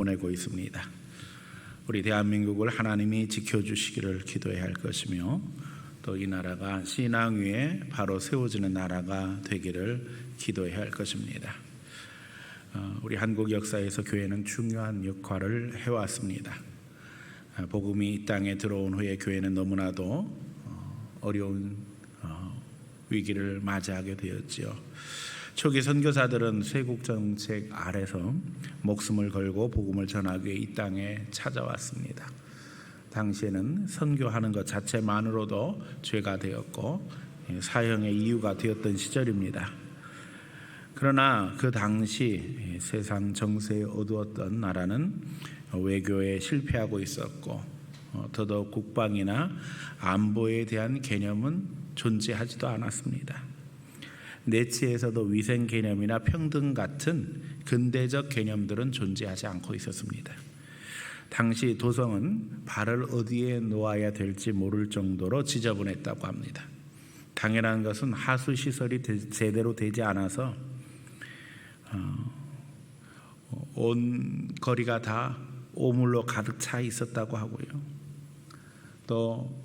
보내고 있습니다. 우리 대한민국을 하나님이 지켜주시기를 기도해야 할 것이며, 또 이 나라가 신앙 위에 바로 세워지는 나라가 되기를 기도해야 할 것입니다. 우리 한국 역사에서 교회는 중요한 역할을 해왔습니다. 복음이 이 땅에 들어온 후에 교회는 너무나도 어려운 위기를 맞이하게 되었지요. 초기 선교사들은 쇄국 정책 아래서 목숨을 걸고 복음을 전하기 위해 이 땅에 찾아왔습니다. 당시에는 선교하는 것 자체만으로도 죄가 되었고 사형의 이유가 되었던 시절입니다. 그러나 그 당시 세상 정세에 어두웠던 나라는 외교에 실패하고 있었고, 더더욱 국방이나 안보에 대한 개념은 존재하지도 않았습니다. 내치에서도 위생 개념이나 평등 같은 근대적 개념들은 존재하지 않고 있었습니다. 당시 도성은 발을 어디에 놓아야 될지 모를 정도로 지저분했다고 합니다. 당연한 것은 하수시설이 제대로 되지 않아서 온 거리가 다 오물로 가득 차 있었다고 하고요. 또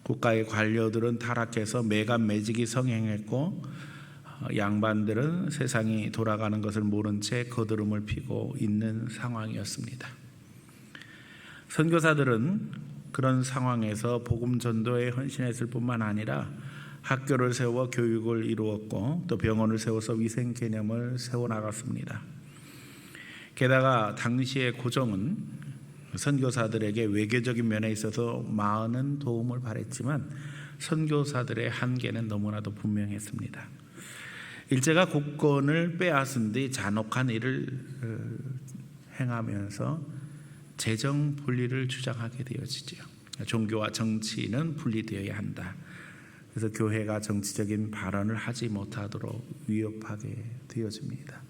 국가의 관료들은 타락해서 매간매직이 성행했고, 양반들은 세상이 돌아가는 것을 모른 채 거드름을 피고 있는 상황이었습니다. 선교사들은 그런 상황에서 복음 전도에 헌신했을 뿐만 아니라 학교를 세워 교육을 이루었고, 또 병원을 세워서 위생 개념을 세워나갔습니다. 게다가 당시의 고종은 선교사들에게 외교적인 면에 있어서 많은 도움을 바랬지만 선교사들의 한계는 너무나도 분명했습니다. 일제가 국권을 빼앗은 뒤 잔혹한 일을 행하면서 재정 분리를 주장하게 되어지죠. 종교와 정치는 분리되어야 한다. 그래서 교회가 정치적인 발언을 하지 못하도록 위협하게 되어집니다.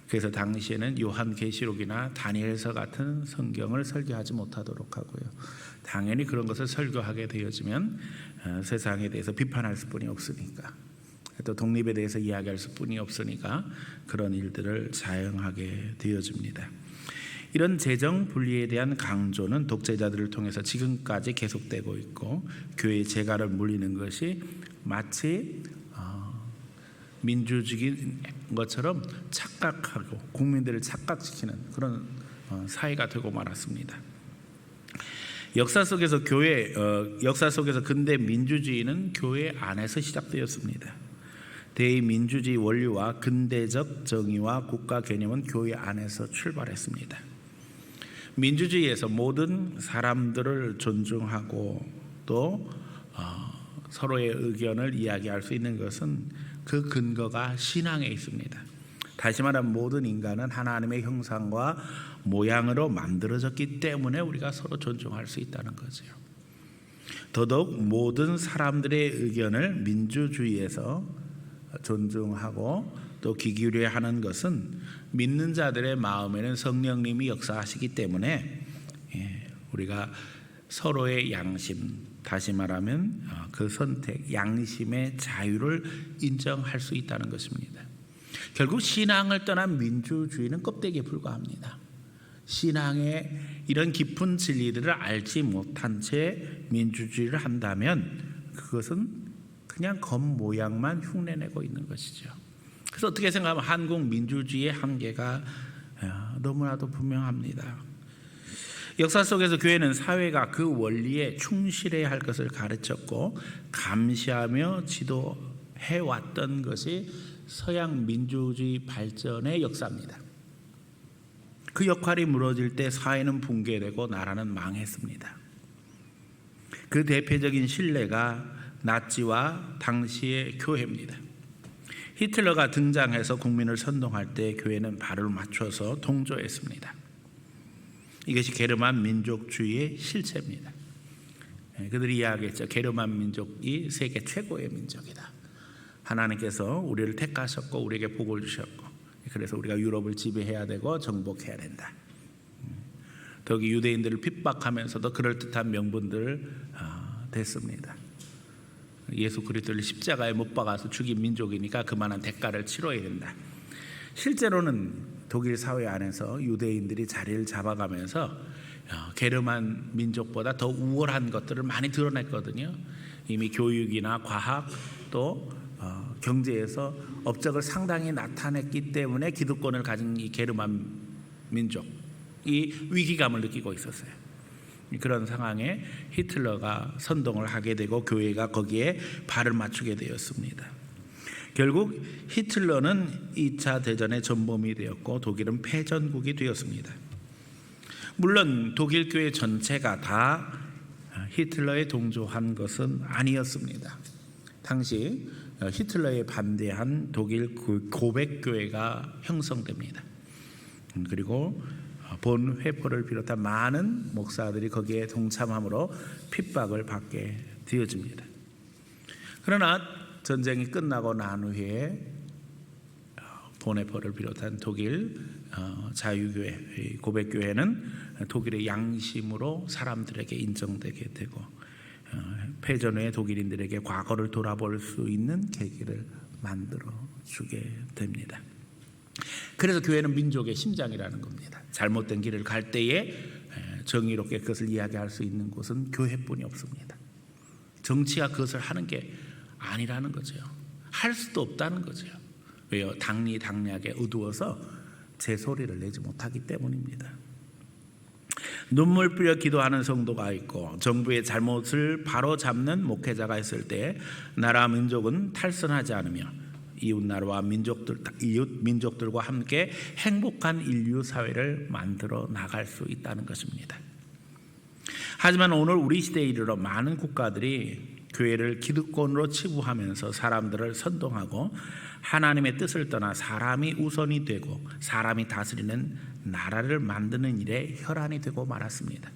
그래서 당시에는 요한계시록이나 다니엘서 같은 성경을 설교하지 못하도록 하고요. 당연히 그런 것을 설교하게 되어지면 세상에 대해서 비판할 수뿐이 없으니까, 또 독립에 대해서 이야기할 수뿐이 없으니까 그런 일들을 자행하게 되어집니다. 이런 재정 분리에 대한 강조는 독재자들을 통해서 지금까지 계속되고 있고, 교회의 재갈을 물리는 것이 마치 민주주의인 것처럼 착각하고 국민들을 착각시키는 그런 사회가 되고 말았습니다. 역사 속에서 근대 민주주의는 교회 안에서 시작되었습니다. 대의민주주의 원리와 근대적 정의와 국가 개념은 교회 안에서 출발했습니다. 민주주의에서 모든 사람들을 존중하고 또 서로의 의견을 이야기할 수 있는 것은 그 근거가 신앙에 있습니다. 다시 말하면 모든 인간은 하나님의 형상과 모양으로 만들어졌기 때문에 우리가 서로 존중할 수 있다는 거죠. 더더욱 모든 사람들의 의견을 민주주의에서 존중하고 또 귀 기울여야 하는 것은 믿는 자들의 마음에는 성령님이 역사하시기 때문에 우리가 서로의 양심, 다시 말하면 그 선택, 양심의 자유를 인정할 수 있다는 것입니다. 결국 신앙을 떠난 민주주의는 껍데기에 불과합니다. 신앙의 이런 깊은 진리들을 알지 못한 채 민주주의를 한다면 그것은 그냥 겉모양만 흉내내고 있는 것이죠. 그래서 어떻게 생각하면 한국 민주주의의 한계가 너무나도 분명합니다. 역사 속에서 교회는 사회가 그 원리에 충실해야 할 것을 가르쳤고 감시하며 지도해왔던 것이 서양 민주주의 발전의 역사입니다. 그 역할이 무너질 때 사회는 붕괴되고 나라는 망했습니다. 그 대표적인 신뢰가 나치와 당시의 교회입니다. 히틀러가 등장해서 국민을 선동할 때 교회는 발을 맞춰서 동조했습니다. 이것이 게르만 민족주의의 실체입니다. 그들이 이야기했죠. 게르만 민족이 세계 최고의 민족이다. 하나님께서 우리를 택하셨고 우리에게 복을 주셨고, 그래서 우리가 유럽을 지배해야 되고 정복해야 된다. 더욱이 유대인들을 핍박하면서도 그럴듯한 명분들을 댔습니다. 예수 그리스도를 십자가에 못 박아서 죽인 민족이니까 그만한 대가를 치러야 된다. 실제로는 독일 사회 안에서 유대인들이 자리를 잡아가면서 게르만 민족보다 더 우월한 것들을 많이 드러냈거든요. 이미 교육이나 과학 또 경제에서 업적을 상당히 나타냈기 때문에 기득권을 가진 이 게르만 민족이 위기감을 느끼고 있었어요. 그런 상황에 히틀러가 선동을 하게 되고 교회가 거기에 발을 맞추게 되었습니다. 결국 히틀러는 2차 대전의 전범이 되었고 독일은 패전국이 되었습니다. 물론 독일 교회 전체가 다 히틀러에 동조한 것은 아니었습니다. 당시 히틀러에 반대한 독일 고백교회가 형성됩니다. 그리고 본 회포를 비롯한 많은 목사들이 거기에 동참함으로 핍박을 받게 되어집니다. 그러나 전쟁이 끝나고 난 후에 본회포를 비롯한 독일 자유교회, 고백교회는 독일의 양심으로 사람들에게 인정되게 되고 패전 후에 독일인들에게 과거를 돌아볼 수 있는 계기를 만들어 주게 됩니다. 그래서 교회는 민족의 심장이라는 겁니다. 잘못된 길을 갈 때에 정의롭게 그것을 이야기할 수 있는 곳은 교회뿐이 없습니다. 정치가 그것을 하는 게 아니라는 거죠. 할 수도 없다는 거죠. 왜요? 당리당략에 어두워서 제 소리를 내지 못하기 때문입니다. 눈물 뿌려 기도하는 성도가 있고 정부의 잘못을 바로잡는 목회자가 있을 때 나라 민족은 탈선하지 않으며 이웃 민족들과 함께 행복한 인류 사회를 만들어 나갈 수 있다는 것입니다. 하지만 오늘 우리 시대에 이르러 많은 국가들이 교회를 기득권으로 치부하면서 사람들을 선동하고 하나님의 뜻을 떠나 사람이 우선이 되고 사람이 다스리는 나라를 만드는 일에 혈안이 되고 말았습니다.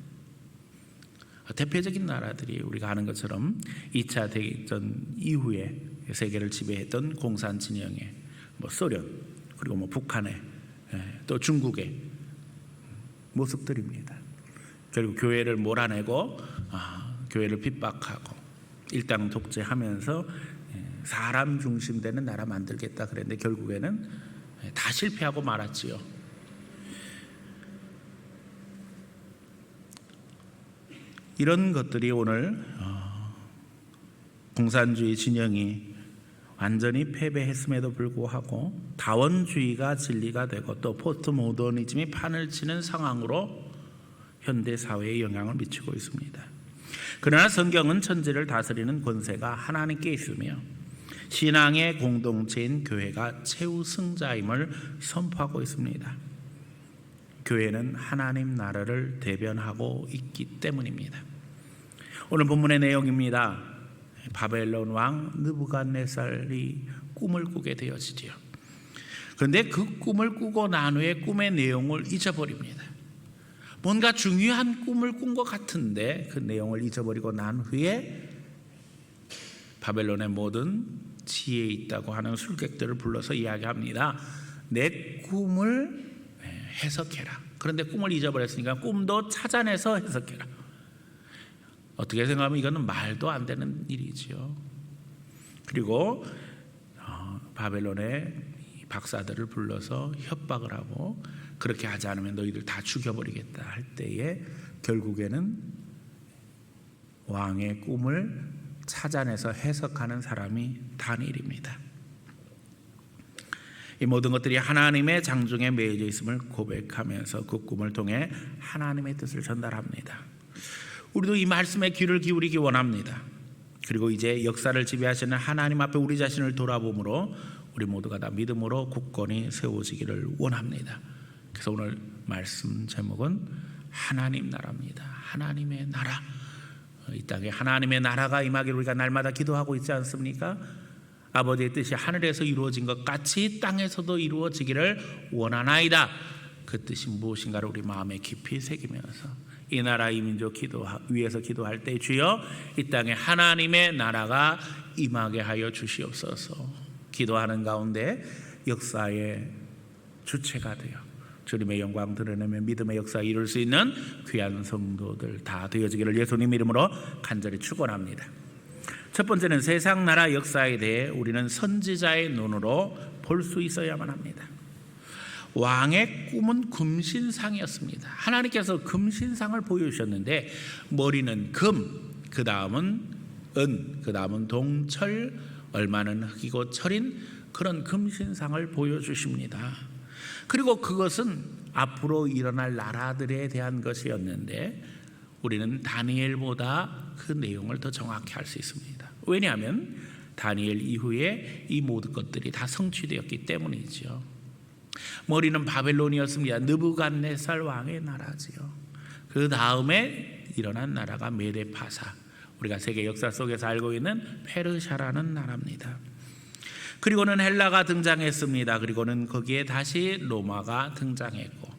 대표적인 나라들이 우리가 아는 것처럼 2차 대전 이후에 세계를 지배했던 공산 진영의 소련 그리고 북한의 또 중국의 모습들입니다. 결국 교회를 몰아내고 교회를 핍박하고 일당 독재하면서 사람 중심되는 나라 만들겠다 그랬는데 결국에는 다 실패하고 말았지요. 이런 것들이 오늘 공산주의 진영이 완전히 패배했음에도 불구하고 다원주의가 진리가 되고 또 포스트 모더니즘이 판을 치는 상황으로 현대 사회에 영향을 미치고 있습니다. 그러나 성경은 천지를 다스리는 권세가 하나님께 있으며 신앙의 공동체인 교회가 최우승자임을 선포하고 있습니다. 교회는 하나님 나라를 대변하고 있기 때문입니다. 오늘 본문의 내용입니다. 바벨론 왕 느부갓네살이 꿈을 꾸게 되어지죠. 그런데 그 꿈을 꾸고 난 후에 꿈의 내용을 잊어버립니다. 뭔가 중요한 꿈을 꾼 것 같은데 그 내용을 잊어버리고 난 후에 바벨론의 모든 지혜에 있다고 하는 술객들을 불러서 이야기합니다. 내 꿈을 해석해라. 그런데 꿈을 잊어버렸으니까 꿈도 찾아내서 해석해라. 어떻게 생각하면 이거는 말도 안 되는 일이지요. 그리고 바벨론의 박사들을 불러서 협박을 하고 그렇게 하지 않으면 너희들 다 죽여버리겠다 할 때에 결국에는 왕의 꿈을 찾아내서 해석하는 사람이 다니엘입니다. 이 모든 것들이 하나님의 장중에 매여져 있음을 고백하면서 그 꿈을 통해 하나님의 뜻을 전달합니다. 우리도 이 말씀에 귀를 기울이기 원합니다. 그리고 이제 역사를 지배하시는 하나님 앞에 우리 자신을 돌아보므로 우리 모두가 다 믿음으로 굳건히 세워지기를 원합니다. 그래서 오늘 말씀 제목은 하나님 나라입니다. 하나님의 나라. 이 땅에 하나님의 나라가 임하기를 우리가 날마다 기도하고 있지 않습니까? 아버지의 뜻이 하늘에서 이루어진 것 같이 땅에서도 이루어지기를 원하나이다. 그 뜻이 무엇인가를 우리 마음에 깊이 새기면서 이 나라 이 민족 위해서 기도할 때 주여 이 땅에 하나님의 나라가 임하게 하여 주시옵소서. 기도하는 가운데 역사의 주체가 되어 주님의 영광 드러내며 믿음의 역사 이룰 수 있는 귀한 성도들 다 되어지기를 예수님 이름으로 간절히 축원합니다. 첫 번째는 세상 나라 역사에 대해 우리는 선지자의 눈으로 볼 수 있어야만 합니다. 왕의 꿈은 금신상이었습니다. 하나님께서 금신상을 보여주셨는데 머리는 금, 그 다음은 은, 그 다음은 동철, 얼마는 흙이고 철인 그런 금신상을 보여주십니다. 그리고 그것은 앞으로 일어날 나라들에 대한 것이었는데 우리는 다니엘보다 그 내용을 더 정확히 알 수 있습니다. 왜냐하면 다니엘 이후에 이 모든 것들이 다 성취되었기 때문이죠. 머리는 바벨론이었습니다. 느부갓네살 왕의 나라지요. 그 다음에 일어난 나라가 메데파사, 우리가 세계 역사 속에서 알고 있는 페르시아라는 나라입니다. 그리고는 헬라가 등장했습니다. 그리고는 거기에 다시 로마가 등장했고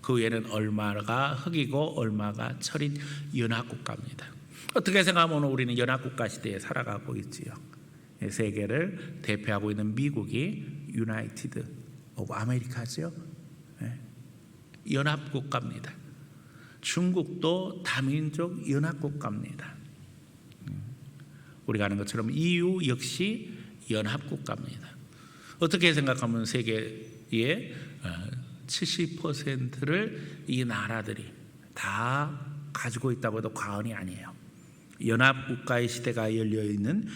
그 외에는 얼마가 흙이고 얼마가 철인 연합국가입니다. 어떻게 생각하면 우리는 연합국가 시대에 살아가고 있지요. 세계를 대표하고 있는 미국이 유나이티드 오브 아메리카죠. 연합국가입니다. 중국도 다민족 연합국가입니다. 우리가 아는 것처럼 EU 역시 연합국가입니다. 어떻게 생각하면 세계의 70%를 이 나라들이 다 가지고 있다고 해도 과언이 아니에요. 연합국가의 시대가 열려있는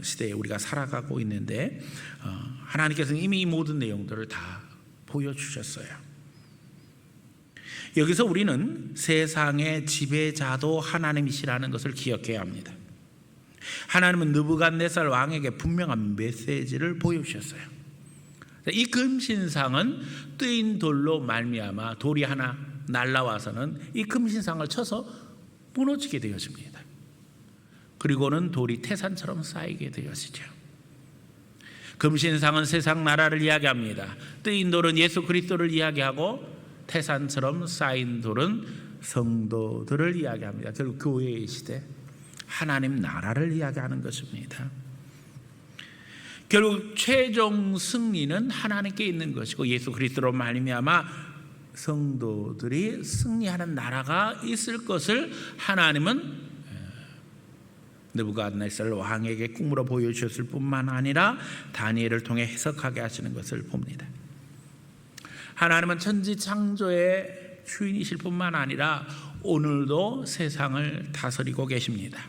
시대에 우리가 살아가고 있는데 하나님께서는 이미 이 모든 내용들을 다 보여주셨어요. 여기서 우리는 세상의 지배자도 하나님이시라는 것을 기억해야 합니다. 하나님은 느부갓네살 왕에게 분명한 메시지를 보여주셨어요. 이 금신상은 뜨인 돌로 말미암아 돌이 하나 날라와서는 이 금신상을 쳐서 무너지게 되어집니다. 그리고는 돌이 태산처럼 쌓이게 되어지죠. 금신상은 세상 나라를 이야기합니다. 뜨인 돌은 예수 그리스도를 이야기하고 태산처럼 쌓인 돌은 성도들을 이야기합니다. 결국 교회의 시대, 하나님 나라를 이야기하는 것입니다. 결국 최종 승리는 하나님께 있는 것이고 예수 그리스도로 말미암아 성도들이 승리하는 나라가 있을 것을 하나님은 느부갓네살 왕에게 꿈으로 보여주셨을 뿐만 아니라 다니엘을 통해 해석하게 하시는 것을 봅니다. 하나님은 천지 창조의 주인이실 뿐만 아니라 오늘도 세상을 다스리고 계십니다.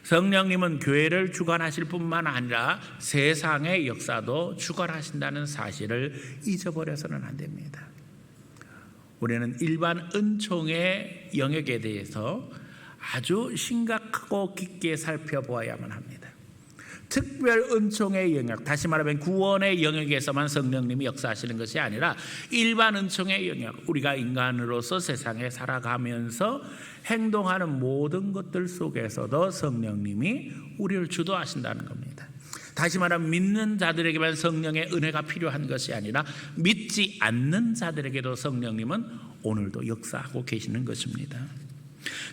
성령님은 교회를 주관하실 뿐만 아니라 세상의 역사도 주관하신다는 사실을 잊어버려서는 안 됩니다. 우리는 일반 은총의 영역에 대해서 아주 심각하고 깊게 살펴보아야만 합니다. 특별 은총의 영역, 다시 말하면 구원의 영역에서만 성령님이 역사하시는 것이 아니라 일반 은총의 영역, 우리가 인간으로서 세상에 살아가면서 행동하는 모든 것들 속에서도 성령님이 우리를 주도하신다는 겁니다. 다시 말하면 믿는 자들에게만 성령의 은혜가 필요한 것이 아니라 믿지 않는 자들에게도 성령님은 오늘도 역사하고 계시는 것입니다.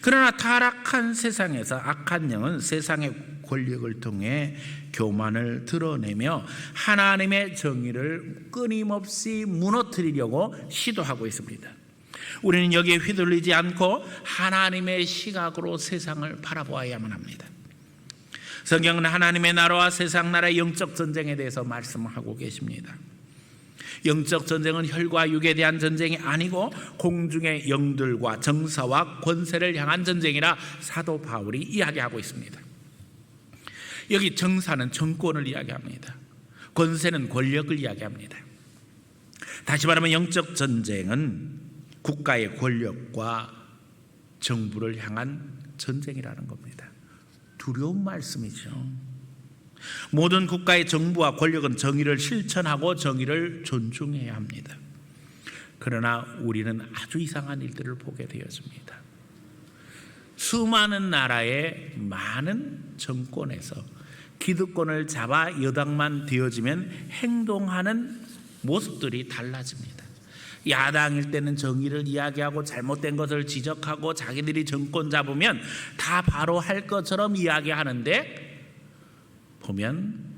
그러나 타락한 세상에서 악한 영은 세상의 권력을 통해 교만을 드러내며 하나님의 정의를 끊임없이 무너뜨리려고 시도하고 있습니다. 우리는 여기에 휘둘리지 않고 하나님의 시각으로 세상을 바라보아야만 합니다. 성경은 하나님의 나라와 세상 나라의 영적 전쟁에 대해서 말씀하고 계십니다. 영적 전쟁은 혈과 육에 대한 전쟁이 아니고 공중의 영들과 정사와 권세를 향한 전쟁이라 사도 바울이 이야기하고 있습니다. 여기 정사는 정권을 이야기합니다. 권세는 권력을 이야기합니다. 다시 말하면 영적 전쟁은 국가의 권력과 정부를 향한 전쟁이라는 겁니다. 두려운 말씀이죠. 모든 국가의 정부와 권력은 정의를 실천하고 정의를 존중해야 합니다. 그러나 우리는 아주 이상한 일들을 보게 되었습니다. 수많은 나라의 많은 정권에서 기득권을 잡아 여당만 되어지면 행동하는 모습들이 달라집니다. 야당일 때는 정의를 이야기하고 잘못된 것을 지적하고 자기들이 정권 잡으면 다 바로 할 것처럼 이야기하는데 보면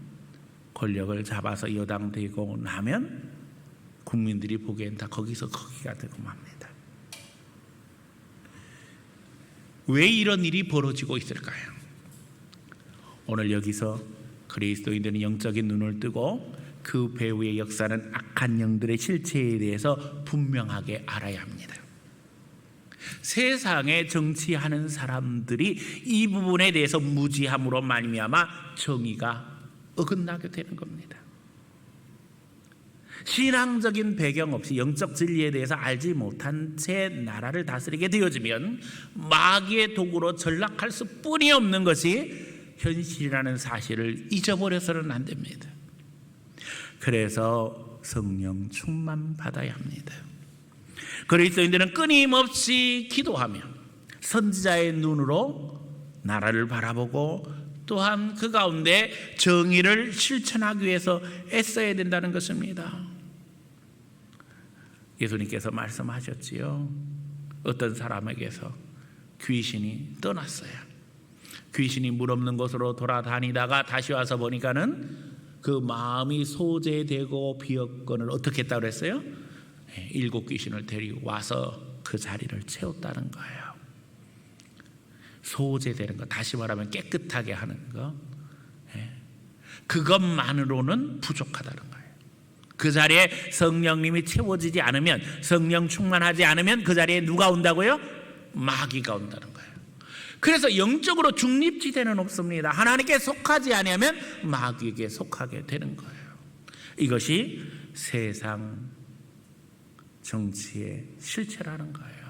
권력을 잡아서 여당 되고 나면 국민들이 보기엔 다 거기서 거기가 되고 맙니다. 왜 이런 일이 벌어지고 있을까요? 오늘 여기서 그리스도인들은 영적인 눈을 뜨고 그 배후의 역사는 악한 영들의 실체에 대해서 분명하게 알아야 합니다. 세상에 정치하는 사람들이 이 부분에 대해서 무지함으로 말미암아 정의가 어긋나게 되는 겁니다. 신앙적인 배경 없이 영적 진리에 대해서 알지 못한 채 나라를 다스리게 되어지면 마귀의 도구로 전락할 수뿐이 없는 것이 현실이라는 사실을 잊어버려서는 안 됩니다. 그래서 성령 충만 받아야 합니다. 그리스도인들은 끊임없이 기도하며 선지자의 눈으로 나라를 바라보고 또한 그 가운데 정의를 실천하기 위해서 애써야 된다는 것입니다. 예수님께서 말씀하셨지요. 어떤 사람에게서 귀신이 떠났어요. 귀신이 물 없는 곳으로 돌아다니다가 다시 와서 보니까는 그 마음이 소재되고 비었건을 어떻게 했다고 그랬어요? 7 귀신을 데리고 와서 그 자리를 채웠다는 거예요. 소재되는 거, 다시 말하면 깨끗하게 하는 거, 그것만으로는 부족하다는 거예요. 그 자리에 성령님이 채워지지 않으면, 성령 충만하지 않으면 그 자리에 누가 온다고요? 마귀가 온다는 거예요. 그래서 영적으로 중립지대는 없습니다. 하나님께 속하지 아니하면 마귀에게 속하게 되는 거예요. 이것이 세상 정치의 실체라는 거예요.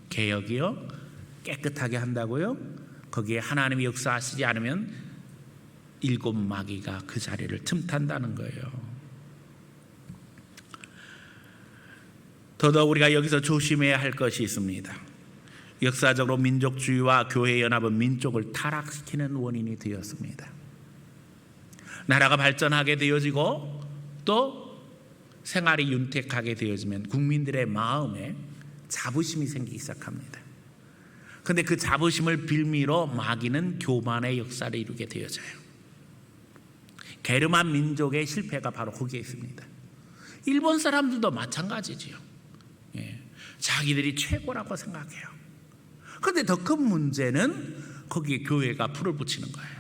개혁이요, 깨끗하게 한다고요? 거기에 하나님이 역사하시지 않으면 7 마귀가 그 자리를 틈탄다는 거예요. 더더욱 우리가 여기서 조심해야 할 것이 있습니다. 역사적으로 민족주의와 교회 연합은 민족을 타락시키는 원인이 되었습니다. 나라가 발전하게 되어지고 또 생활이 윤택하게 되어지면 국민들의 마음에 자부심이 생기기 시작합니다. 그런데 그 자부심을 빌미로 마귀는 교만의 역사를 이루게 되어져요. 게르만 민족의 실패가 바로 거기에 있습니다. 일본 사람들도 마찬가지지요. 자기들이 최고라고 생각해요. 그런데 더 큰 문제는 거기에 교회가 불을 붙이는 거예요.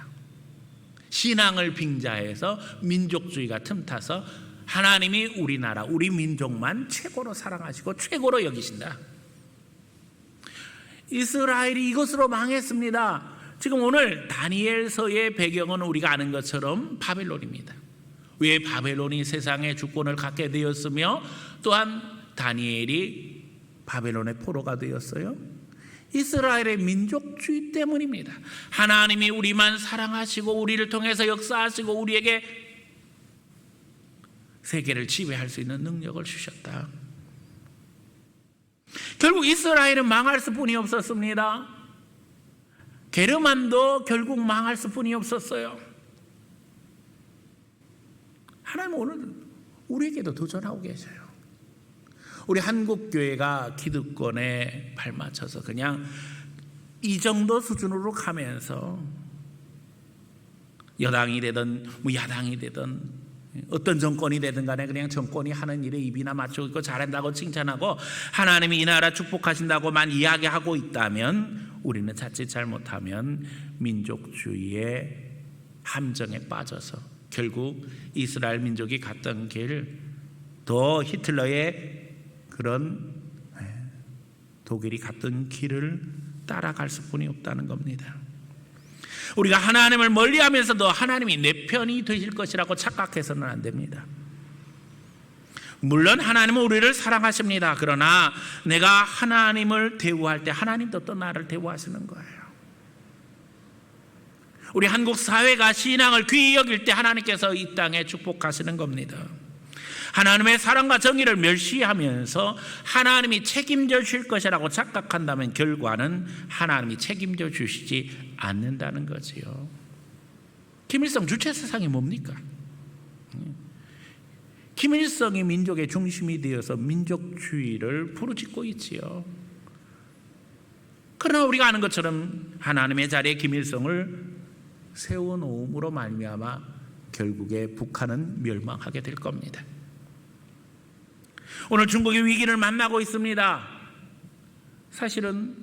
신앙을 빙자해서 민족주의가 틈타서 하나님이 우리나라, 우리 민족만 최고로 사랑하시고 최고로 여기신다. 이스라엘이 이것으로 망했습니다. 지금 오늘 다니엘서의 배경은 우리가 아는 것처럼 바벨론입니다. 왜 바벨론이 세상의 주권을 갖게 되었으며 또한 다니엘이 바벨론의 포로가 되었어요? 이스라엘의 민족주의 때문입니다. 하나님이 우리만 사랑하시고 우리를 통해서 역사하시고 우리에게 세계를 지배할 수 있는 능력을 주셨다. 결국 이스라엘은 망할 수뿐이 없었습니다. 게르만도 결국 망할 수뿐이 없었어요. 하나님은 오늘 우리에게도 도전하고 계셔요. 우리 한국교회가 기득권에 발맞춰서 그냥 이 정도 수준으로 가면서 여당이 되든 야당이 되든 어떤 정권이 되든 간에 그냥 정권이 하는 일에 입이나 맞추고 있고 잘한다고 칭찬하고 하나님이 이 나라 축복하신다고만 이야기하고 있다면 우리는 자칫 잘못하면 민족주의의 함정에 빠져서 결국 이스라엘 민족이 갔던 길, 더 히틀러의 그런 독일이 갔던 길을 따라갈 수뿐이 없다는 겁니다. 우리가 하나님을 멀리하면서도 하나님이 내 편이 되실 것이라고 착각해서는 안 됩니다. 물론 하나님은 우리를 사랑하십니다. 그러나 내가 하나님을 대우할 때 하나님도 또 나를 대우하시는 거예요. 우리 한국 사회가 신앙을 귀히 여길 때 하나님께서 이 땅에 축복하시는 겁니다. 하나님의 사랑과 정의를 멸시하면서 하나님이 책임져 주실 것이라고 착각한다면 결과는 하나님이 책임져 주시지 않는다는 거지요. 김일성 주체 사상이 뭡니까? 김일성이 민족의 중심이 되어서 민족주의를 부르짖고 있지요. 그러나 우리가 아는 것처럼 하나님의 자리에 김일성을 세워놓음으로 말미암아 결국에 북한은 멸망하게 될 겁니다. 오늘 중국이 위기를 만나고 있습니다. 사실은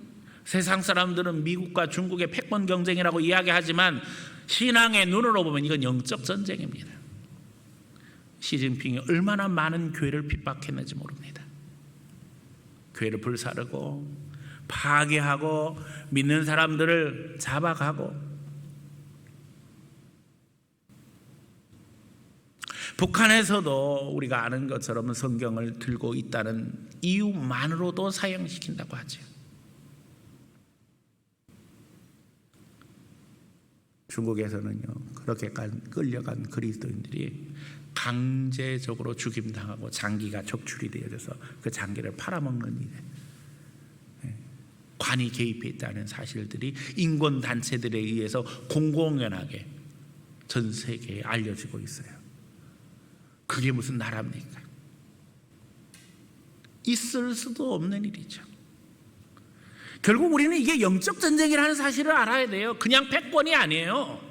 세상 사람들은 미국과 중국의 패권 경쟁이라고 이야기하지만 신앙의 눈으로 보면 이건 영적 전쟁입니다. 시진핑이 얼마나 많은 교회를 핍박했는지 모릅니다. 교회를 불사르고 파괴하고 믿는 사람들을 잡아가고, 북한에서도 우리가 아는 것처럼 성경을 들고 있다는 이유만으로도 사형시킨다고 하죠. 중국에서는요, 그렇게 끌려간 그리스도인들이 강제적으로 죽임당하고 장기가 적출이 되어져서 그 장기를 팔아먹는 일에 관이 개입했다는 사실들이 인권단체들에 의해서 공공연하게 전 세계에 알려지고 있어요. 그게 무슨 나라입니까? 있을 수도 없는 일이죠. 결국 우리는 이게 영적 전쟁이라는 사실을 알아야 돼요. 그냥 패권이 아니에요.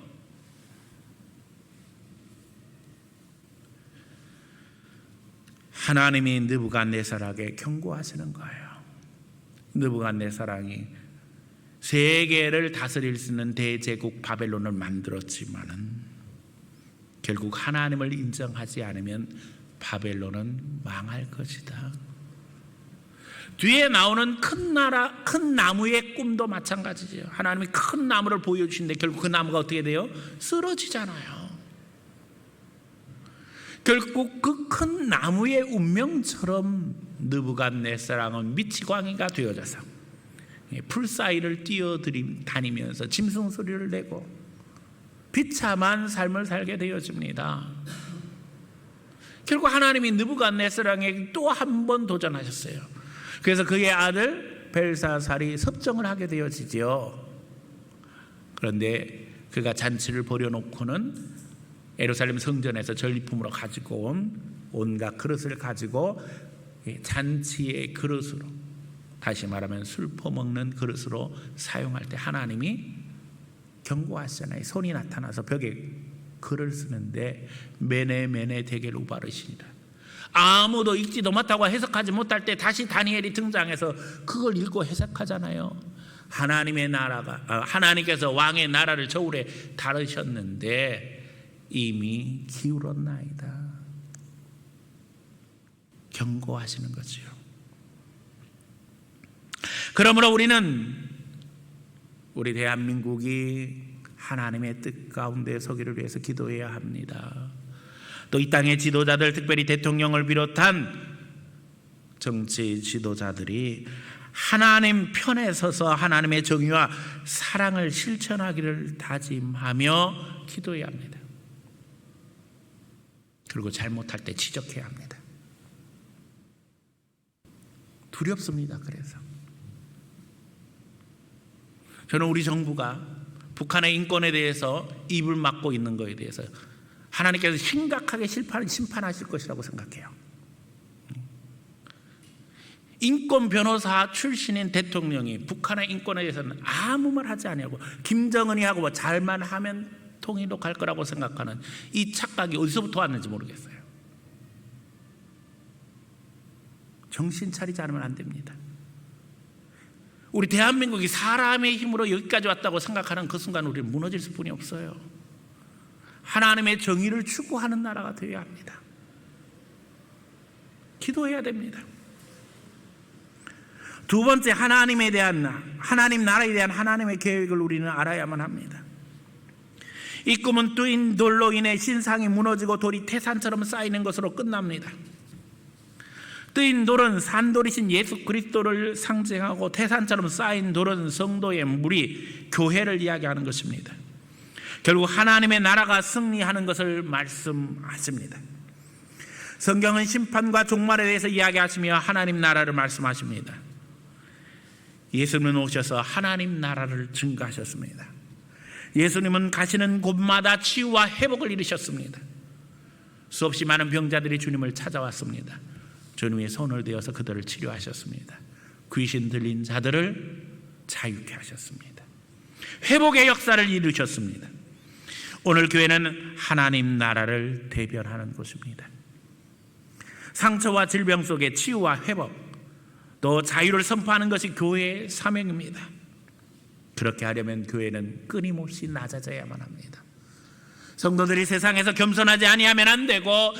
하나님이 느부갓네살에게 경고하시는 거예요. 느부갓네살이 세계를 다스릴 수 있는 대제국 바벨론을 만들었지만은 결국 하나님을 인정하지 않으면 바벨론은 망할 것이다. 뒤에 나오는 큰 나라, 큰 나무의 꿈도 마찬가지죠. 하나님이 큰 나무를 보여주시는데 결국 그 나무가 어떻게 돼요? 쓰러지잖아요. 결국 그 큰 나무의 운명처럼 느부갓네살은 미치광이가 되어져서 풀 사이를 뛰어다니면서 짐승 소리를 내고 비참한 삶을 살게 되어집니다. 결국 하나님이 느부갓네살에게 또 한 번 도전하셨어요. 그래서 그의 아들 벨사살이 섭정을 하게 되어지죠. 그런데 그가 잔치를 벌여놓고는 예루살렘 성전에서 전리품으로 가지고 온 온갖 그릇을 가지고 잔치의 그릇으로, 다시 말하면 술 퍼먹는 그릇으로 사용할 때 하나님이 경고하시잖아요. 손이 나타나서 벽에 글을 쓰는데 메네 대겔 우바르시니라. 아무도 읽지도 못하고 해석하지 못할 때 다시 다니엘이 등장해서 그걸 읽고 해석하잖아요. 하나님의 나라가, 하나님께서 왕의 나라를 저울에 다루셨는데 이미 기울었나이다. 경고하시는 거죠. 그러므로 우리는 우리 대한민국이 하나님의 뜻 가운데 서기를 위해서 기도해야 합니다. 또 이 땅의 지도자들, 특별히 대통령을 비롯한 정치 지도자들이 하나님 편에 서서 하나님의 정의와 사랑을 실천하기를 다짐하며 기도해야 합니다. 그리고 잘못할 때 지적해야 합니다. 두렵습니다. 그래서 저는 우리 정부가 북한의 인권에 대해서 입을 막고 있는 것에 대해서 하나님께서 심각하게 심판하실 것이라고 생각해요. 인권 변호사 출신인 대통령이 북한의 인권에 대해서는 아무 말 하지 않냐고, 김정은이 하고 뭐 잘만 하면 통일로 갈 거라고 생각하는 이 착각이 어디서부터 왔는지 모르겠어요. 정신 차리지 않으면 안 됩니다. 우리 대한민국이 사람의 힘으로 여기까지 왔다고 생각하는 그 순간 우리는 무너질 수뿐이 없어요. 하나님의 정의를 추구하는 나라가 되어야 합니다. 기도해야 됩니다. 두 번째, 하나님 나라에 대한 하나님의 계획을 우리는 알아야만 합니다. 이 꿈은 뚜인 돌로 인해 신상이 무너지고 돌이 태산처럼 쌓이는 것으로 끝납니다. 뜨인 돌은 산돌이신 예수 그리스도를 상징하고 태산처럼 쌓인 돌은 성도의 무리, 교회를 이야기하는 것입니다. 결국 하나님의 나라가 승리하는 것을 말씀하십니다. 성경은 심판과 종말에 대해서 이야기하시며 하나님 나라를 말씀하십니다. 예수님은 오셔서 하나님 나라를 증거하셨습니다. 예수님은 가시는 곳마다 치유와 회복을 이루셨습니다. 수없이 많은 병자들이 주님을 찾아왔습니다. 주님의 손을 대어서 그들을 치료하셨습니다. 귀신 들린 자들을 자유케 하셨습니다. 회복의 역사를 이루셨습니다. 오늘 교회는 하나님 나라를 대변하는 곳입니다. 상처와 질병 속에 치유와 회복, 또 자유를 선포하는 것이 교회의 사명입니다. 그렇게 하려면 교회는 끊임없이 낮아져야만 합니다. 성도들이 세상에서 겸손하지 아니하면 안 되고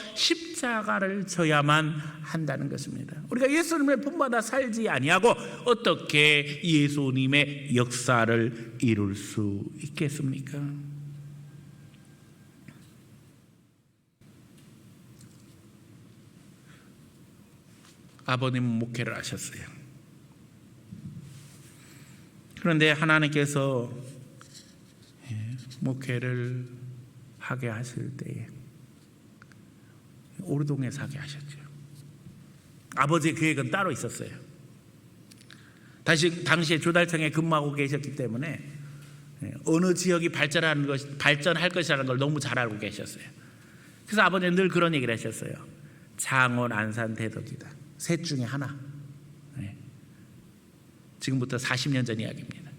십자가를 져야만 한다는 것입니다. 우리가 예수님을 본받아 살지 아니하고 어떻게 예수님의 역사를 이룰 수 있겠습니까? 아버님은 목회를 하셨어요. 그런데 하나님께서 목회를 하게 하실 때에 오르동에 사게 하셨죠. 아버지의 계획은 따로 있었어요. 당시에 조달청에 근무하고 계셨기 때문에 어느 지역이 발전할 것이라는 걸 너무 잘 알고 계셨어요. 그래서 아버지는 늘 그런 얘기를 하셨어요. 창원, 안산, 대덕이다. 셋 중에 하나. 지금부터 40년 전 이야기입니다.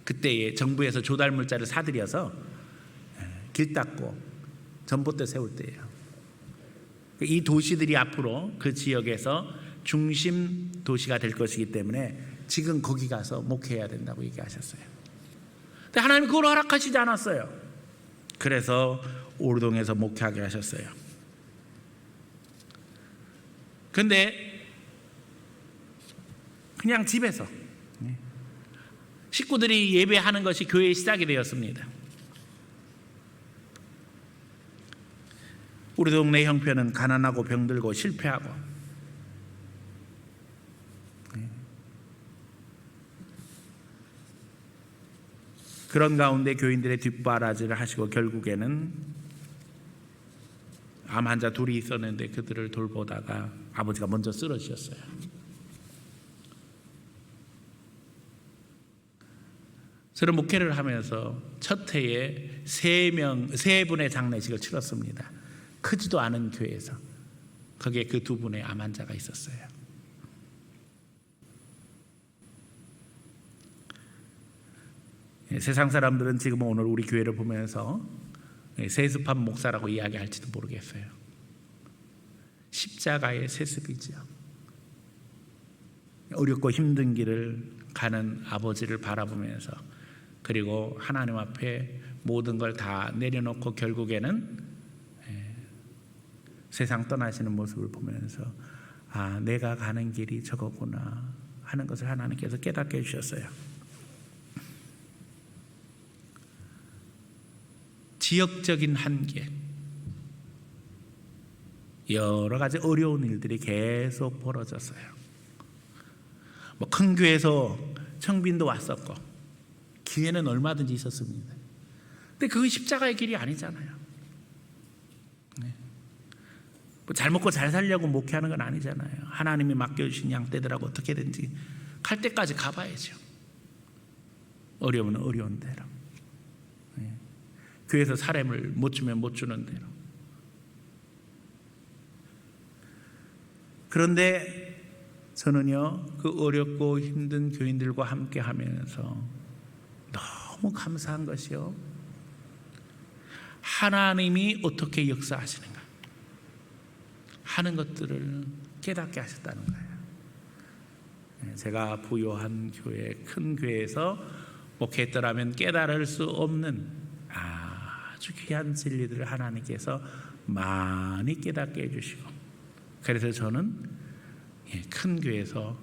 그때에 정부에서 조달물자를 사들여서 길 닦고 전봇대 세울 때예요. 이 도시들이 앞으로 그 지역에서 중심 도시가 될 것이기 때문에 지금 거기 가서 목회해야 된다고 얘기하셨어요. 근데 하나님 그걸 허락하시지 않았어요. 그래서 오르동에서 목회하게 하셨어요. 근데 그냥 집에서 식구들이 예배하는 것이 교회의 시작이 되었습니다. 우리 동네 형편은 가난하고 병들고 실패하고 그런 가운데 교인들의 뒷바라지를 하시고 결국에는 암 환자 둘이 있었는데 그들을 돌보다가 아버지가 먼저 쓰러지셨어요. 저는 목회를 하면서 첫 해에 세 분의 장례식을 치렀습니다. 크지도 않은 교회에서. 거기에 그 두 분의 암 환자가 있었어요. 세상 사람들은 지금 오늘 우리 교회를 보면서 세습한 목사라고 이야기할지도 모르겠어요. 십자가의 세습이죠. 어렵고 힘든 길을 가는 아버지를 바라보면서 그리고 하나님 앞에 모든 걸 다 내려놓고 결국에는 세상 떠나시는 모습을 보면서 아, 내가 가는 길이 저거구나 하는 것을 하나님께서 깨닫게 해주셨어요. 지역적인 한계, 여러 가지 어려운 일들이 계속 벌어졌어요. 뭐 큰 교회에서 청빈도 왔었고 기회는 얼마든지 있었습니다. 근데 그건 십자가의 길이 아니잖아요. 뭐 잘 먹고 잘 살려고 목회하는 건 아니잖아요. 하나님이 맡겨주신 양떼들하고 어떻게든지 갈 때까지 가봐야죠. 어려우면 어려운 대로. 교회에서 사람을 못 주면 못 주는 대로. 그런데 저는요, 그 어렵고 힘든 교인들과 함께 하면서 너무 감사한 것이요, 하나님이 어떻게 역사하시는가 하는 것들을 깨닫게 하셨다는 거예요. 제가 부요한 교회, 큰 교회에서 목회했더라면 깨달을 수 없는 아주 귀한 진리들을 하나님께서 많이 깨닫게 해주시고, 그래서 저는 큰 교회에서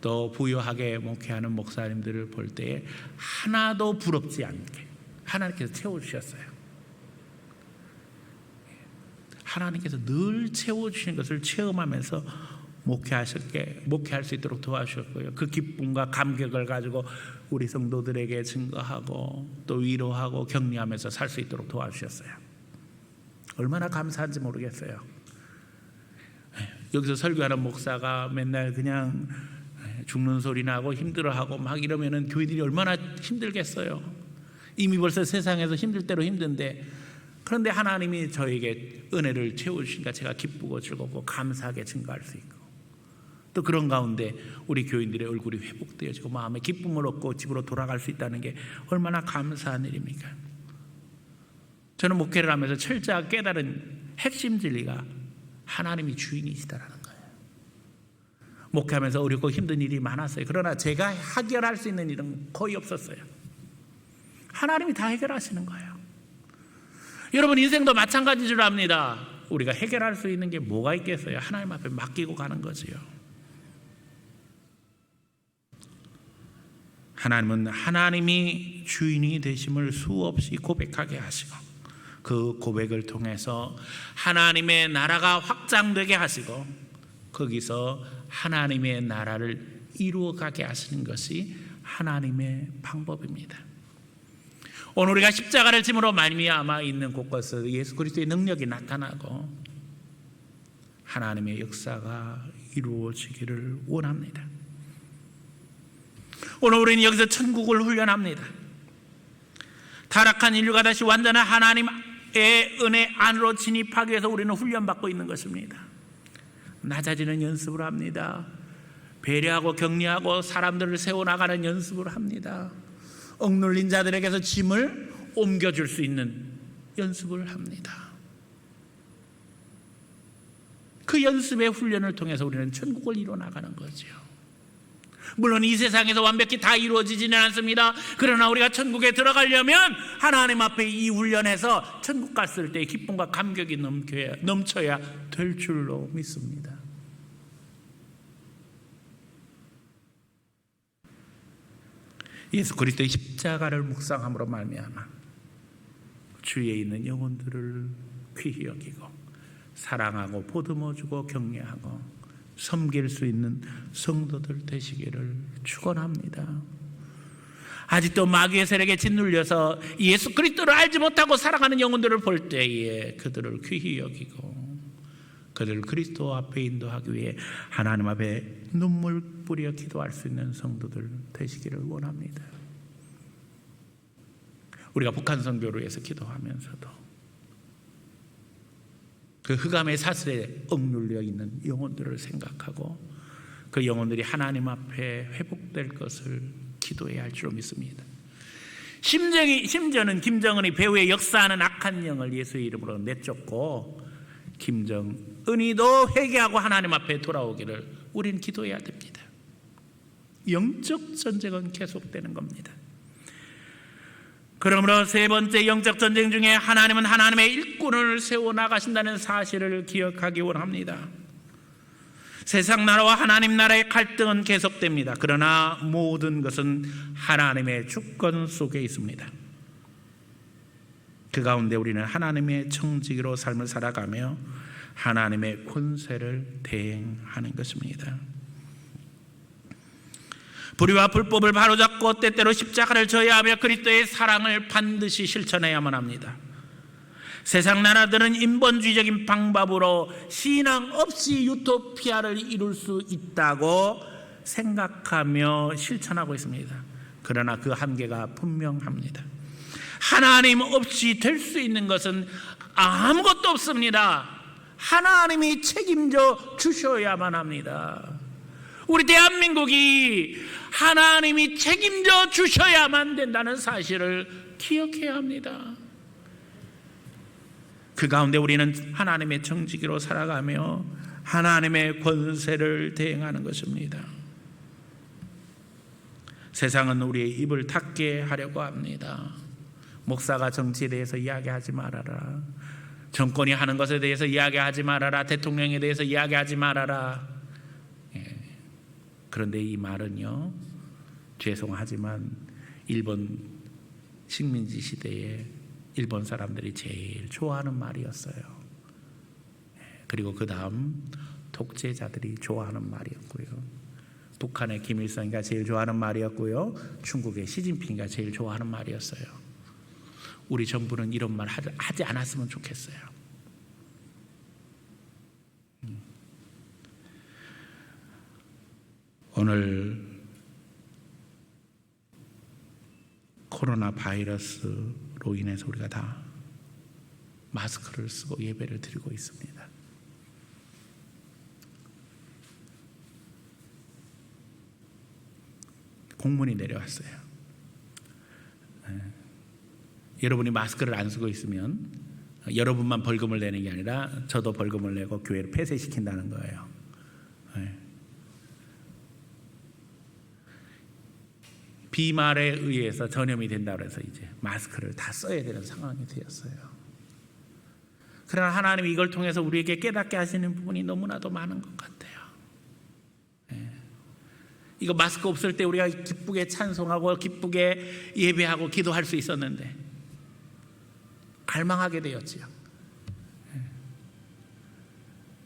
또 부유하게 목회하는 목사님들을 볼 때에 하나도 부럽지 않게 하나님께서 채워주셨어요. 하나님께서 늘 채워주시는 것을 체험하면서 목회할 수 있도록 도와주셨고요. 그 기쁨과 감격을 가지고 우리 성도들에게 증거하고 또 위로하고 격려하면서 살 수 있도록 도와주셨어요. 얼마나 감사한지 모르겠어요. 여기서 설교하는 목사가 맨날 그냥 죽는 소리 나고 힘들어하고 막 이러면은 교인들이 얼마나 힘들겠어요. 이미 벌써 세상에서 힘들 대로 힘든데, 그런데 하나님이 저에게 은혜를 채워주시니까 제가 기쁘고 즐겁고 감사하게 증거할 수 있고, 또 그런 가운데 우리 교인들의 얼굴이 회복되어지고 마음에 기쁨을 얻고 집으로 돌아갈 수 있다는 게 얼마나 감사한 일입니까? 저는 목회를 하면서 철저하게 깨달은 핵심 진리가 하나님이 주인이시다라는 거예요. 목회하면서 어렵고 힘든 일이 많았어요. 그러나 제가 해결할 수 있는 일은 거의 없었어요. 하나님이 다 해결하시는 거예요. 여러분 인생도 마찬가지인 줄 압니다. 우리가 해결할 수 있는 게 뭐가 있겠어요? 하나님 앞에 맡기고 가는 거지요. 하나님은 하나님이 주인이 되심을 수없이 고백하게 하시고 그 고백을 통해서 하나님의 나라가 확장되게 하시고 거기서 하나님의 나라를 이루어가게 하시는 것이 하나님의 방법입니다. 오늘 우리가 십자가를 짐으로 말미암아 있는 곳곳에서 예수 그리스도의 능력이 나타나고 하나님의 역사가 이루어지기를 원합니다. 오늘 우리는 여기서 천국을 훈련합니다. 타락한 인류가 다시 완전한 하나님의 은혜 안으로 진입하기 위해서 우리는 훈련받고 있는 것입니다. 낮아지는 연습을 합니다. 배려하고 격려하고 사람들을 세워나가는 연습을 합니다. 억눌린 자들에게서 짐을 옮겨줄 수 있는 연습을 합니다. 그 연습의 훈련을 통해서 우리는 천국을 이뤄나가는 거죠. 물론 이 세상에서 완벽히 다 이루어지지는 않습니다. 그러나 우리가 천국에 들어가려면 하나님 앞에 이 훈련에서 천국 갔을 때 기쁨과 감격이 넘쳐야 될 줄로 믿습니다. 예수 그리스도의 십자가를 묵상함으로 말미암아 주위에 있는 영혼들을 귀히 여기고 사랑하고 보듬어주고 격려하고 섬길 수 있는 성도들 되시기를 축원합니다. 아직도 마귀의 세력에 짓눌려서 예수 그리스도를 알지 못하고 살아가는 영혼들을 볼 때에 그들을 귀히 여기고 그들을 그리스도 앞에 인도하기 위해 하나님 앞에 눈물 뿌려 기도할 수 있는 성도들 되시기를 원합니다. 우리가 북한 선교를 위해서 기도하면서도 그 흑암의 사슬에 억눌려 있는 영혼들을 생각하고 그 영혼들이 하나님 앞에 회복될 것을 기도해야 할 줄로 믿습니다. 심지어는 김정은이 배후에 역사하는 악한 영을 예수의 이름으로 내쫓고 김정은이도 회개하고 하나님 앞에 돌아오기를 우리는 기도해야 됩니다. 영적 전쟁은 계속되는 겁니다. 그러므로 세 번째 영적 전쟁 중에 하나님은 하나님의 일꾼을 세워나가신다는 사실을 기억하기 원합니다. 세상 나라와 하나님 나라의 갈등은 계속됩니다. 그러나 모든 것은 하나님의 주권 속에 있습니다. 그 가운데 우리는 하나님의 청지기로 삶을 살아가며 하나님의 권세를 대행하는 것입니다. 불의와 불법을 바로잡고 때때로 십자가를 져야 하며 그리스도의 사랑을 반드시 실천해야만 합니다. 세상 나라들은 인본주의적인 방법으로 신앙 없이 유토피아를 이룰 수 있다고 생각하며 실천하고 있습니다. 그러나 그 한계가 분명합니다. 하나님 없이 될 수 있는 것은 아무것도 없습니다. 하나님이 책임져 주셔야만 합니다. 우리 대한민국이 하나님이 책임져 주셔야만 된다는 사실을 기억해야 합니다. 그 가운데 우리는 하나님의 청지기로 살아가며 하나님의 권세를 대행하는 것입니다. 세상은 우리의 입을 닫게 하려고 합니다. 목사가 정치에 대해서 이야기하지 말아라. 정권이 하는 것에 대해서 이야기하지 말아라. 대통령에 대해서 이야기하지 말아라. 그런데 이 말은요, 죄송하지만 일본 식민지 시대에 일본 사람들이 제일 좋아하는 말이었어요. 그리고 그 다음 독재자들이 좋아하는 말이었고요. 북한의 김일성이가 제일 좋아하는 말이었고요. 중국의 시진핑이가 제일 좋아하는 말이었어요. 우리 정부는 이런 말 하지 않았으면 좋겠어요. 오늘 코로나 바이러스로 인해서 우리가 다 마스크를 쓰고 예배를 드리고 있습니다. 공문이 내려왔어요. 여러분이 마스크를 안 쓰고 있으면 여러분만 벌금을 내는 게 아니라 저도 벌금을 내고 교회를 폐쇄시킨다는 거예요. 비말에 의해서 전염이 된다고 해서 이제 마스크를 다 써야 되는 상황이 되었어요. 그러나 하나님이 이걸 통해서 우리에게 깨닫게 하시는 부분이 너무나도 많은 것 같아요. 이거 마스크 없을 때 우리가 기쁘게 찬송하고 기쁘게 예배하고 기도할 수 있었는데 갈망하게 되었지요.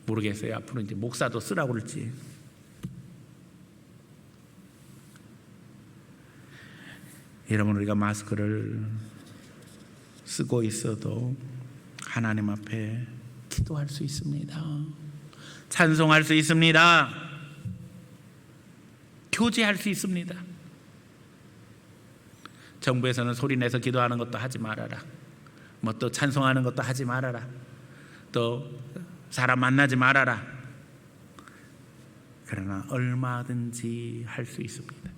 모르겠어요. 앞으로 이제 목사도 쓰라고 그럴지. 여러분, 우리가 마스크를 쓰고 있어도 하나님 앞에 기도할 수 있습니다. 찬송할 수 있습니다. 교제할 수 있습니다. 정부에서는 소리내서 기도하는 것도 하지 말아라, 뭐 또 찬송하는 것도 하지 말아라, 또 사람 만나지 말아라. 그러나 얼마든지 할 수 있습니다.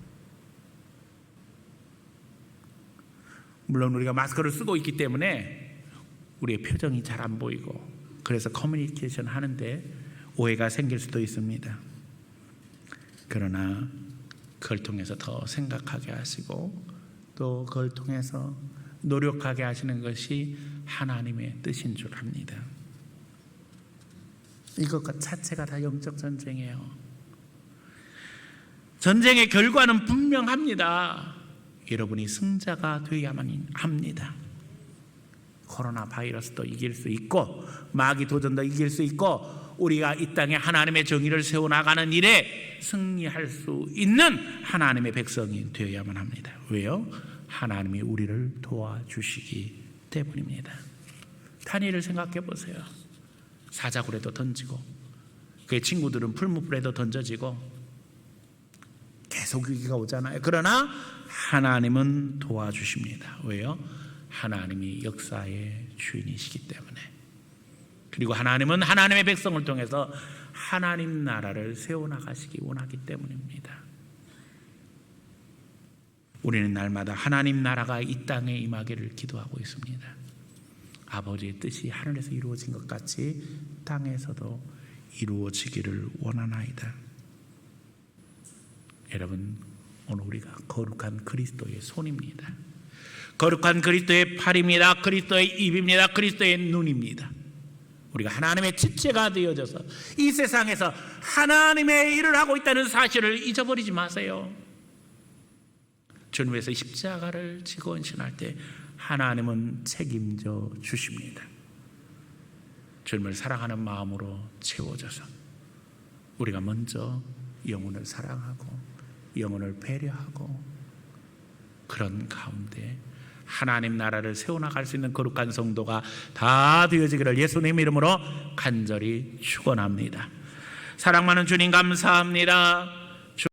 물론 우리가 마스크를 쓰고 있기 때문에 우리의 표정이 잘 안 보이고, 그래서 커뮤니케이션 하는데 오해가 생길 수도 있습니다. 그러나 그걸 통해서 더 생각하게 하시고 또 그걸 통해서 노력하게 하시는 것이 하나님의 뜻인 줄 압니다. 이것 자체가 다 영적 전쟁이에요. 전쟁의 결과는 분명합니다. 여러분이 승자가 되어야만 합니다. 코로나 바이러스도 이길 수 있고 마귀 도전도 이길 수 있고 우리가 이 땅에 하나님의 정의를 세워나가는 일에 승리할 수 있는 하나님의 백성이 되어야만 합니다. 왜요? 하나님이 우리를 도와주시기 때문입니다. 단위를 생각해 보세요. 사자굴에도 던지고 그의 친구들은 풀무불에도 던져지고 계속 위기가 오잖아요. 그러나 하나님은 도와주십니다. 왜요? 하나님이 역사의 주인이시기 때문에. 그리고 하나님은 하나님의 백성을 통해서 하나님 나라를 세워나가시기 원하기 때문입니다. 우리는 날마다 하나님 나라가 이 땅에 임하기를 기도하고 있습니다. 아버지의 뜻이 하늘에서 이루어진 것 같이 땅에서도 이루어지기를 원하나이다. 여러분, 오늘 우리가 거룩한 그리스도의 손입니다. 거룩한 그리스도의 팔입니다. 그리스도의 입입니다. 그리스도의 눈입니다. 우리가 하나님의 지체가 되어져서 이 세상에서 하나님의 일을 하고 있다는 사실을 잊어버리지 마세요. 주님께서 십자가를 지고 헌신할 때 하나님은 책임져 주십니다. 주님을 사랑하는 마음으로 채워져서 우리가 먼저 영혼을 사랑하고 영혼을 배려하고 그런 가운데 하나님 나라를 세워나갈 수 있는 거룩한 성도가 다 되어지기를 예수님 이름으로 간절히 축원합니다. 사랑 많은 주님 감사합니다.